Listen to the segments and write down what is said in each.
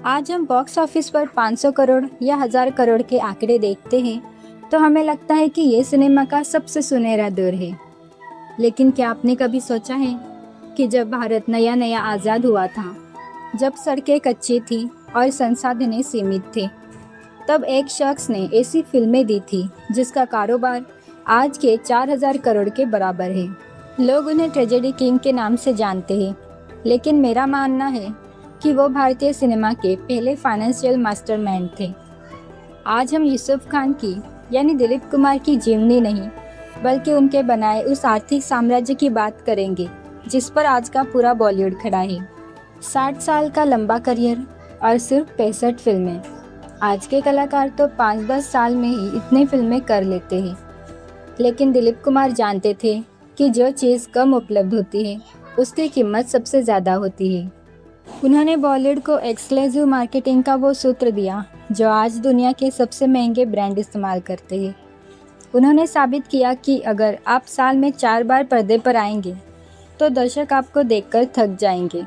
आज हम box office पर 500 करोड़ या 1000 करोड़ के आंकड़े देखते हैं तो हमें लगता है कि ये सिनेमा का सबसे सुनहरा दौर है। लेकिन क्या आपने कभी सोचा है कि जब भारत नया नया आज़ाद हुआ था, जब सड़कें कच्ची थी और संसाधन सीमित थे, तब एक शख्स ने ऐसी फिल्में दी थी जिसका कारोबार आज के 4000 करोड़ के बराबर है। लोग उन्हें ट्रेजेडी किंग के नाम से जानते हैं, लेकिन मेरा मानना है कि वो भारतीय सिनेमा के पहले फाइनेंशियल मास्टरमाइंड थे। आज हम यूसुफ खान की यानी दिलीप कुमार की जीवनी नहीं, बल्कि उनके बनाए उस आर्थिक साम्राज्य की बात करेंगे जिस पर आज का पूरा बॉलीवुड खड़ा है। 60 साल का लंबा करियर और सिर्फ 65 फिल्में। आज के कलाकार तो 5-10 साल में ही इतनी फिल्में कर लेते हैं, लेकिन दिलीप कुमार जानते थे कि जो चीज़ कम उपलब्ध होती है उसकी कीमत सबसे ज़्यादा होती है। उन्होंने बॉलीवुड को एक्सक्लूसिव मार्केटिंग का वो सूत्र दिया जो आज दुनिया के सबसे महंगे ब्रांड इस्तेमाल करते हैं। उन्होंने साबित किया कि अगर आप साल में 4 बार पर्दे पर आएंगे तो दर्शक आपको देखकर थक जाएंगे,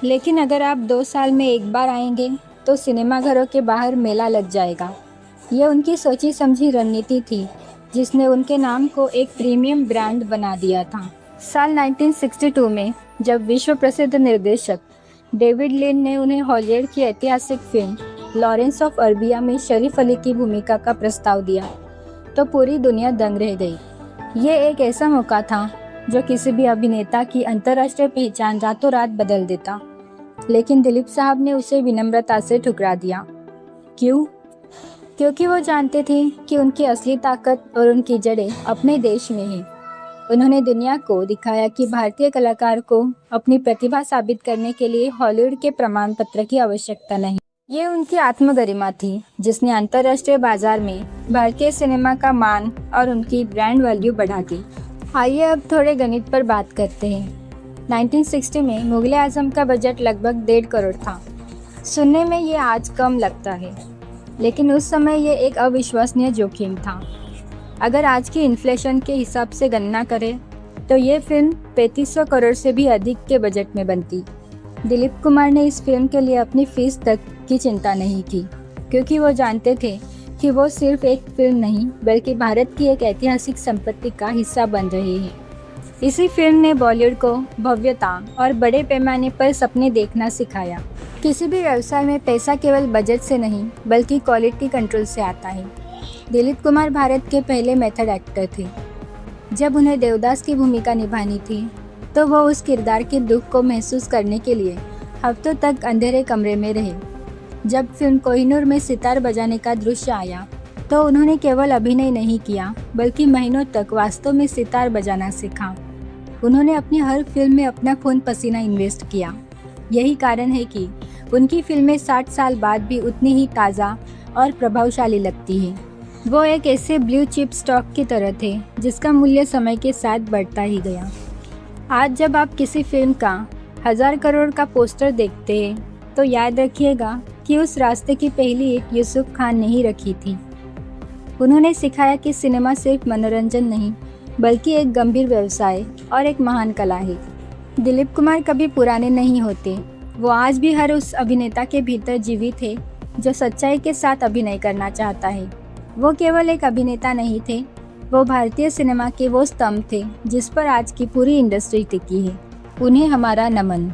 लेकिन अगर आप 2 साल में 1 बार आएंगे तो सिनेमाघरों के बाहर मेला लग जाएगा। ये उनकी सोची समझी रणनीति थी जिसने उनके नाम को एक प्रीमियम ब्रांड बना दिया था। साल 1962 में जब विश्व प्रसिद्ध निर्देशक डेविड लिन ने उन्हें हॉलीवुड की ऐतिहासिक फिल्म लॉरेंस ऑफ अरेबिया में शरीफ अली की भूमिका का प्रस्ताव दिया तो पूरी दुनिया दंग रह गई। ये एक ऐसा मौका था जो किसी भी अभिनेता की अंतर्राष्ट्रीय पहचान रातों रात बदल देता, लेकिन दिलीप साहब ने उसे विनम्रता से ठुकरा दिया। क्यों? क्योंकि वो जानते थे कि उनकी असली ताकत और उनकी जड़ें अपने देश में हैं। उन्होंने दुनिया को दिखाया कि भारतीय कलाकार को अपनी प्रतिभा साबित करने के लिए हॉलीवुड के प्रमाण पत्र की आवश्यकता नहीं। ये उनकी आत्मगरिमा थी जिसने अंतर्राष्ट्रीय बाजार में भारतीय सिनेमा का मान और उनकी ब्रांड वैल्यू बढ़ा दी। आइए अब थोड़े गणित पर बात करते हैं। 1960 में मुगल आजम का बजट लगभग 1.5 करोड़ था। सुनने में ये आज कम लगता है, लेकिन उस समय ये एक अविश्वसनीय जोखिम था। अगर आज की इन्फ्लेशन के हिसाब से गणना करें तो ये फिल्म 3500 करोड़ से भी अधिक के बजट में बनती। दिलीप कुमार ने इस फिल्म के लिए अपनी फीस तक की चिंता नहीं की, क्योंकि वो जानते थे कि वो सिर्फ एक फिल्म नहीं बल्कि भारत की एक ऐतिहासिक संपत्ति का हिस्सा बन रही है। इसी फिल्म ने बॉलीवुड को भव्यता और बड़े पैमाने पर सपने देखना सिखाया। किसी भी व्यवसाय में पैसा केवल बजट से नहीं बल्कि क्वालिटी कंट्रोल से आता है। दिलीप कुमार भारत के पहले मेथड एक्टर थे। जब उन्हें देवदास की भूमिका निभानी थी तो वो उस किरदार के दुख को महसूस करने के लिए हफ्तों तक अंधेरे कमरे में रहे। जब फिल्म कोहिनूर में सितार बजाने का दृश्य आया तो उन्होंने केवल अभिनय नहीं किया बल्कि महीनों तक वास्तव में सितार बजाना सीखा। उन्होंने अपनी हर फिल्म में अपना खून पसीना इन्वेस्ट किया। यही कारण है कि उनकी फिल्में 60 साल बाद भी उतनी ही ताज़ा और प्रभावशाली लगती है। वो एक ऐसे ब्लू चिप स्टॉक की तरह थे जिसका मूल्य समय के साथ बढ़ता ही गया। आज जब आप किसी फिल्म का 1000 करोड़ का पोस्टर देखते हैं तो याद रखिएगा कि उस रास्ते की पहली ईंट यूसुफ खान ने ही रखी थी। उन्होंने सिखाया कि सिनेमा सिर्फ मनोरंजन नहीं बल्कि एक गंभीर व्यवसाय और एक महान कला है। दिलीप कुमार कभी पुराने नहीं होते। वो आज भी हर उस अभिनेता के भीतर जीवित है जो सच्चाई के साथ अभिनय करना चाहता है। वो केवल एक अभिनेता नहीं थे, वो भारतीय सिनेमा के वो स्तंभ थे जिस पर आज की पूरी इंडस्ट्री टिकी है। उन्हें हमारा नमन।